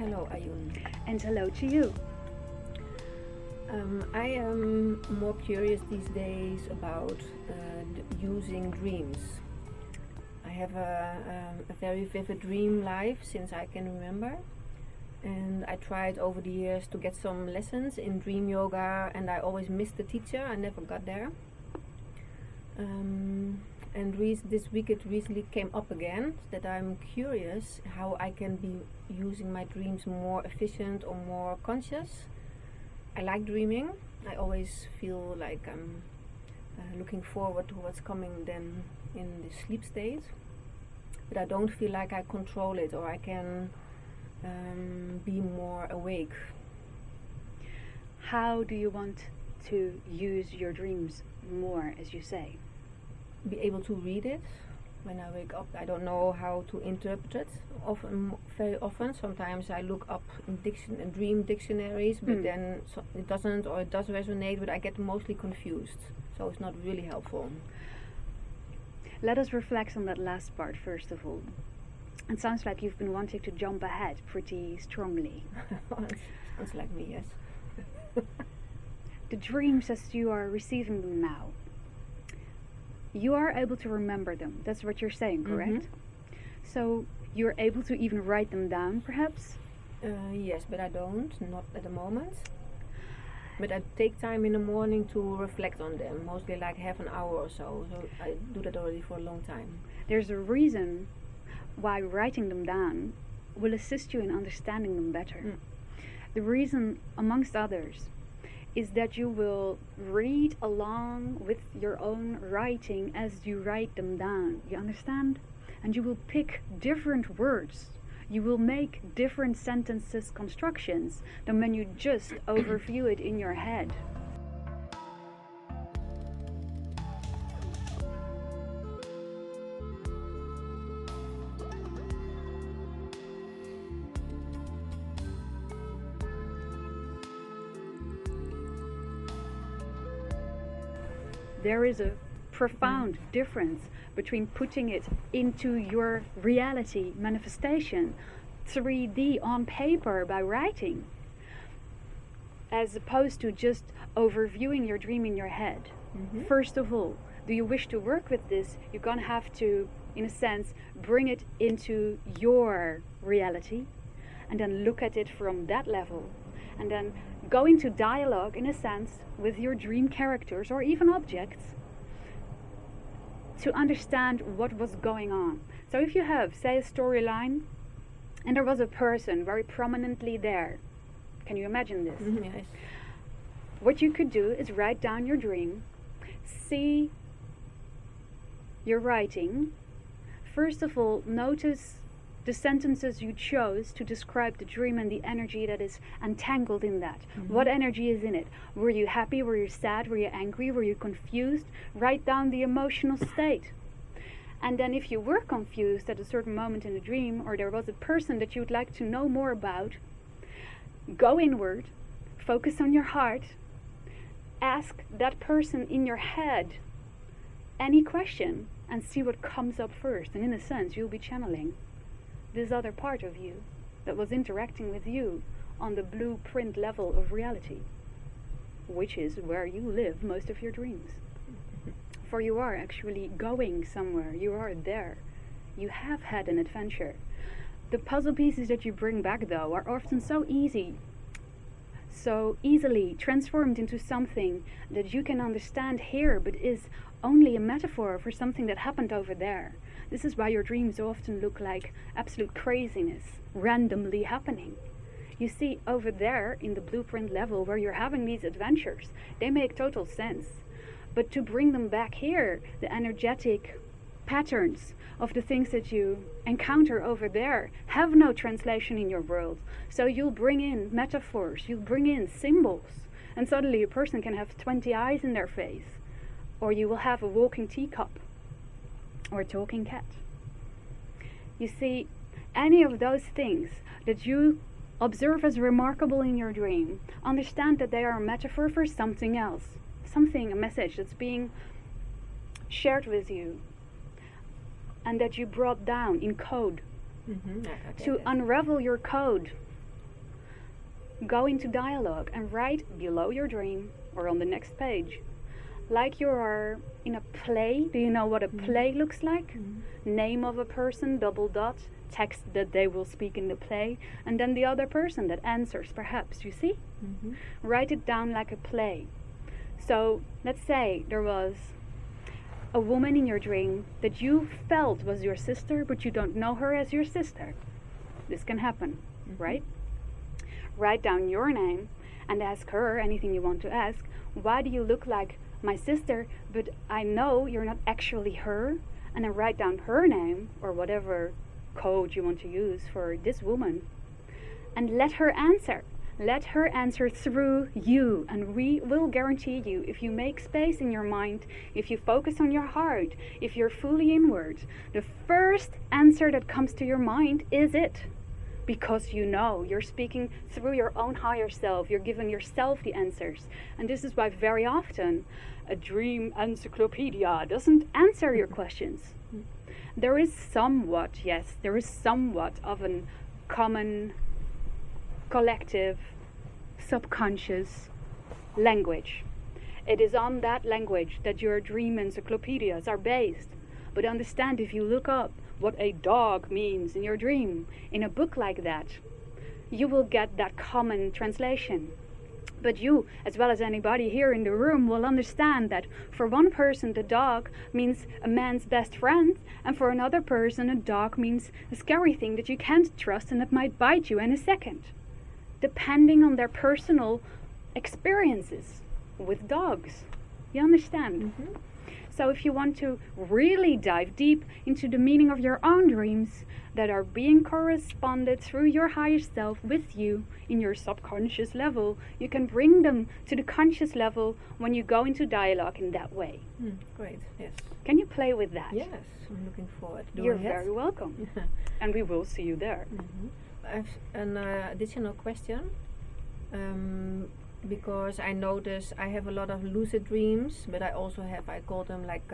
Hello, Arjun. And hello to you. I am more curious these days about using dreams. I have a very vivid dream life since I can remember, and I tried over the years to get some lessons in dream yoga, and I always missed the teacher. I never got there. And this week it recently came up again that I'm curious how I can be using my dreams more efficient or more conscious. I like dreaming. I always feel like I'm looking forward to what's coming then in the sleep state, but I don't feel like I control it or I can be more awake. How do you want to use your dreams more, as you say? Be able to read it when I wake up. I don't know how to interpret it very often. Sometimes I look up in dream dictionaries, but then it doesn't, or it does resonate, but I get mostly confused, so it's not really helpful. Let us reflect on that last part first of all. It sounds like you've been wanting to jump ahead pretty strongly. Sounds like me, yes. The dreams as you are receiving them now, you are able to remember them. That's what you're saying, correct? Mm-hmm. So you're able to even write them down, perhaps? Yes, but I don't, not at the moment. But I take time in the morning to reflect on them, mostly like half an hour or so. So I do that already for a long time. There's a reason why writing them down will assist you in understanding them better. The reason, amongst others, is that you will read along with your own writing as you write them down. You understand? And you will pick different words. You will make different sentences constructions than when you just overview it in your head. There is a profound difference between putting it into your reality manifestation, 3D on paper by writing, as opposed to just overviewing your dream in your head. First of all, do you wish to work with this? You're going to have to, in a sense, bring it into your reality and then look at it from that level. And then go into dialogue, in a sense, with your dream characters or even objects to understand what was going on. So if you have, say, a storyline and there was a person very prominently there, can you imagine this? Yes. What you could do is write down your dream, see your writing. First of all, notice the sentences you chose to describe the dream and the energy that is entangled in that. What energy is in it? Were you happy? Were you sad? Were you angry? Were you confused? Write down the emotional state. And then if you were confused at a certain moment in the dream, or there was a person that you would like to know more about, go inward, focus on your heart, ask that person in your head any question and see what comes up first. And in a sense, you'll be channeling this other part of you that was interacting with you on the blueprint level of reality, which is where you live most of your dreams. For you are actually going somewhere. You are there. You have had an adventure. The puzzle pieces that you bring back, though, are often so easily transformed into something that you can understand here, but is only a metaphor for something that happened over there. This is why your dreams often look like absolute craziness, randomly happening. You see, over there in the blueprint level where you're having these adventures, they make total sense. But to bring them back here, the energetic patterns of the things that you encounter over there have no translation in your world. So you'll bring in metaphors, you'll bring in symbols, and suddenly a person can have 20 eyes in their face. Or you will have a walking teacup or a talking cat. You see, any of those things that you observe as remarkable in your dream, understand that they are a metaphor for something else, a message that's being shared with you and that you brought down in code. To unravel your code go into dialogue and write below your dream or on the next page, like you are in a play. Do you know what a play looks like? Name of a person, double dot, text that they will speak in the play, and then the other person that answers, perhaps, you see? Write it down like a play. So let's say there was a woman in your dream that you felt was your sister, but you don't know her as your sister. This can happen, right? Write down your name and ask her anything you want to ask. Why do you look like my sister, but I know you're not actually her? And then write down her name, or whatever code you want to use for this woman, and let her answer. Let her answer through you, and we will guarantee you, if you make space in your mind, if you focus on your heart, if you're fully inward, the first answer that comes to your mind is it. Because you know, you're speaking through your own higher self, you're giving yourself the answers. And this is why very often a dream encyclopedia doesn't answer your questions. There is somewhat of a common collective, subconscious language. It is on that language that your dream encyclopedias are based. But understand, if you look up what a dog means in your dream, in a book like that, you will get that common translation. But you, as well as anybody here in the room, will understand that for one person the dog means a man's best friend, and for another person a dog means a scary thing that you can't trust and that might bite you in a second, depending on their personal experiences with dogs. You understand? So if you want to really dive deep into the meaning of your own dreams that are being corresponded through your higher self with you in your subconscious level, you can bring them to the conscious level when you go into dialogue in that way. Great, yes. Can you play with that? Yes, I'm looking forward to You're it. very welcome. And we will see you there. I have an additional question. Because I notice I have a lot of lucid dreams, but I also have, I call them like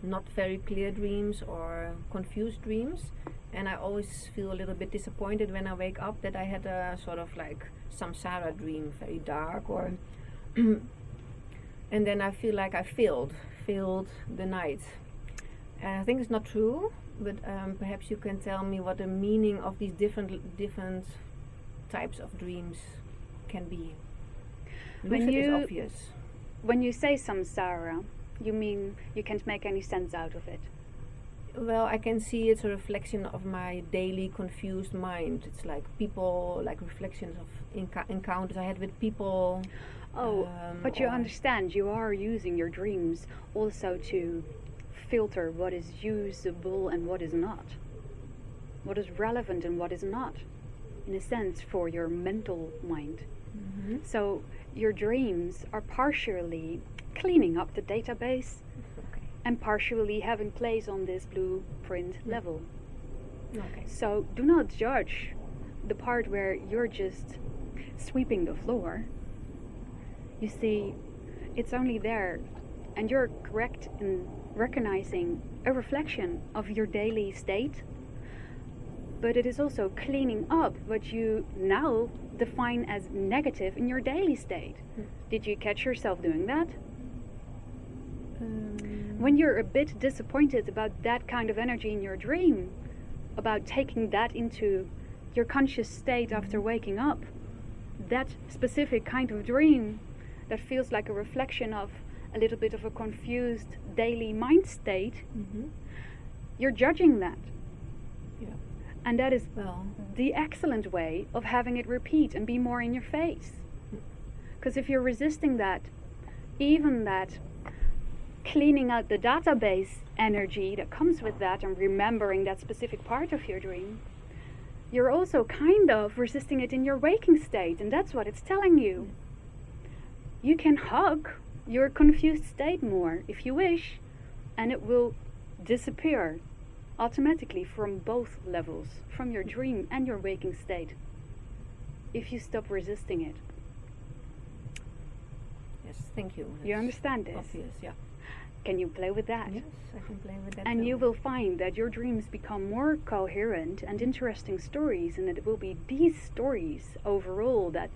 not very clear dreams or confused dreams, and I always feel a little bit disappointed when I wake up that I had a sort of like samsara dream, very dark, or and then I feel like I failed the night. And I think it's not true, but perhaps you can tell me what the meaning of these different types of dreams can be. Lucid is obvious. When you say samsara, you mean you can't make any sense out of it? Well, I can see it's a reflection of my daily confused mind. It's like people, like reflections of encounters I had with people. But you understand, you are using your dreams also to filter what is usable and what is not. What is relevant and what is not, in a sense, for your mental mind. So your dreams are partially cleaning up the database and partially having place on this blueprint level. So do not judge the part where you're just sweeping the floor. You see, it's only there, and you're correct in recognizing a reflection of your daily state, but it is also cleaning up what you now define as negative in your daily state. Did you catch yourself doing that? When you're a bit disappointed about that kind of energy in your dream, about taking that into your conscious state after waking up, that specific kind of dream that feels like a reflection of a little bit of a confused daily mind state, you're judging that. And that is the excellent way of having it repeat and be more in your face. Because if you're resisting that, even that cleaning out the database energy that comes with that and remembering that specific part of your dream, you're also kind of resisting it in your waking state, and that's what it's telling you. You can hug your confused state more if you wish, and it will disappear automatically from both levels, from your dream and your waking state, if you stop resisting it. Yes, thank you. You understand this? Obvious, yeah. Can you play with that? Yes, I can play with that. And too. you will find that your dreams become more coherent and interesting stories, and it will be these stories overall that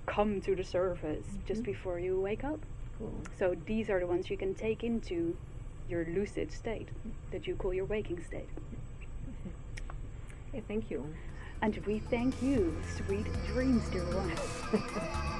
come to the surface just before you wake up. Cool. So these are the ones you can take into your lucid state that you call your waking state. Okay, thank you. And we thank you. Sweet dreams, dear one.